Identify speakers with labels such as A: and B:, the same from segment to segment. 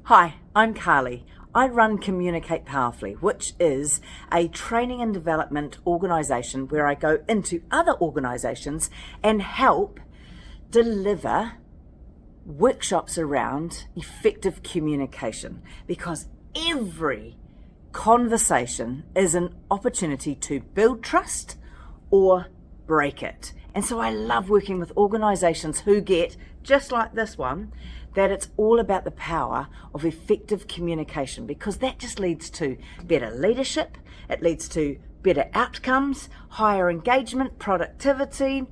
A: Hi, I'm Carly. I run Communicate Powerfully, which is a training and development organisation where I go into other organisations and help deliver workshops around effective communication, because every conversation is an opportunity to build trust or break it. And so I love working with organisations who get, just like this one, that it's all about the power of effective communication, because that just leads to better leadership, it leads to better outcomes, higher engagement, productivity,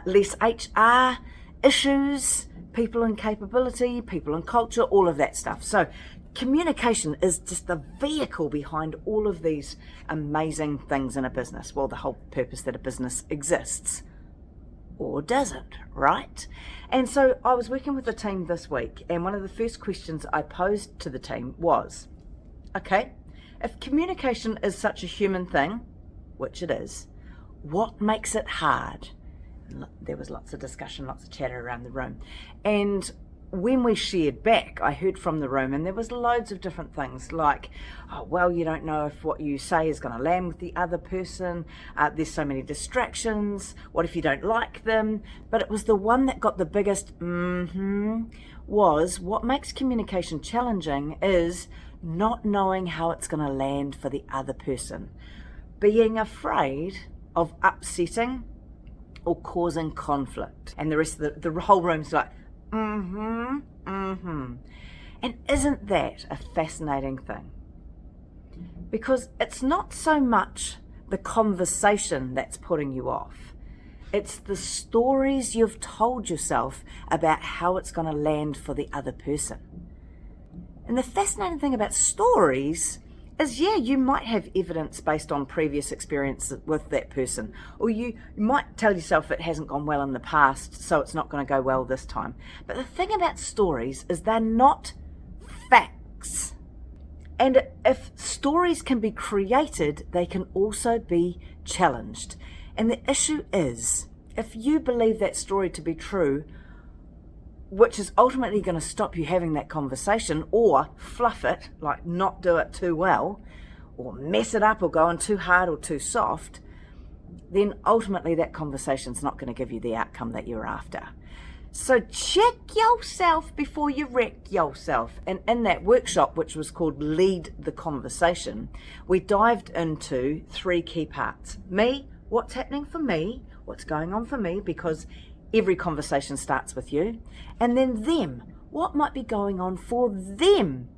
A: less HR issues, people and capability, people and culture, all of that stuff. So communication is just the vehicle behind all of these amazing things in a business. Well, the whole purpose that a business exists. Or doesn't, right? And so I was working with the team this week, and one of the first questions I posed to the team was, okay, if communication is such a human thing, which it is, what makes it hard? And there was lots of discussion, lots of chatter around the room. And when we shared back, I heard from the room, and there was loads of different things like, oh, well, you don't know if what you say is going to land with the other person. There's so many distractions. What if you don't like them? But it was the one that got the biggest was what makes communication challenging is not knowing how it's going to land for the other person. Being afraid of upsetting or causing conflict. And the rest of the whole room's like, And isn't that a fascinating thing? Because it's not so much the conversation that's putting you off. It's the stories you've told yourself about how it's going to land for the other person. And the fascinating thing about stories is, yeah, you might have evidence based on previous experience with that person, or you might tell yourself it hasn't gone well in the past, so it's not going to go well this time. But the thing about stories is they're not facts. And if stories can be created, they can also be challenged. And the issue is, if you believe that story to be true, which is ultimately going to stop you having that conversation, or fluff it, like not do it too well, or mess it up, or go on too hard or too soft, then ultimately that conversation's not going to give you the outcome that you're after. So check yourself before you wreck yourself. And in that workshop, which was called Lead the Conversation, we dived into 3 key parts. Me, what's happening for me, what's going on for me, because every conversation starts with you. And then them, what might be going on for them?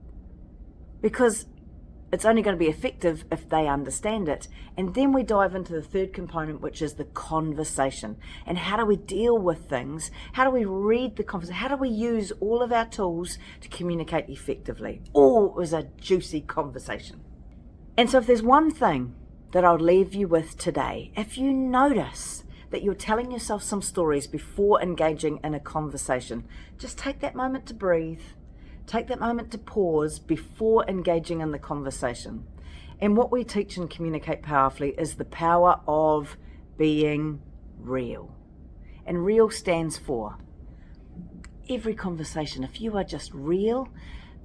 A: Because it's only going to be effective if they understand it. And then we dive into the 3rd component, which is the conversation. And how do we deal with things? How do we read the conversation? How do we use all of our tools to communicate effectively? Oh, it was a juicy conversation. And so if there's one thing that I'll leave you with today, if you notice that you're telling yourself some stories before engaging in a conversation, just take that moment to breathe. Take that moment to pause before engaging in the conversation. And what we teach and Communicate Powerfully is the power of being real. And real stands for every conversation. If you are just real,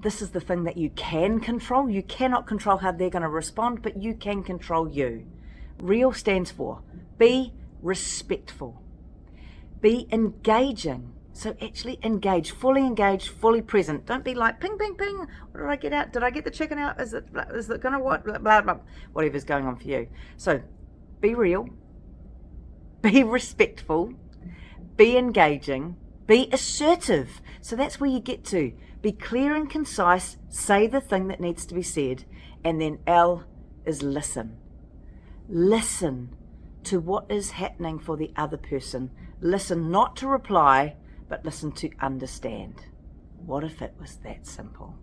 A: this is the thing that you can control. You cannot control how they're going to respond, but you can control you. Real stands for be respectful, be engaging. So actually engage, fully present. Don't be like ping, ping, ping. What did I get out? Did I get the chicken out? Is it going to what? Blah, blah, blah. Whatever's going on for you. So be real, be respectful, be engaging, be assertive. So that's where you get to. Be clear and concise, say the thing that needs to be said. And then L is listen. Listen to what is happening for the other person. Listen not to reply, but listen to understand. What if it was that simple?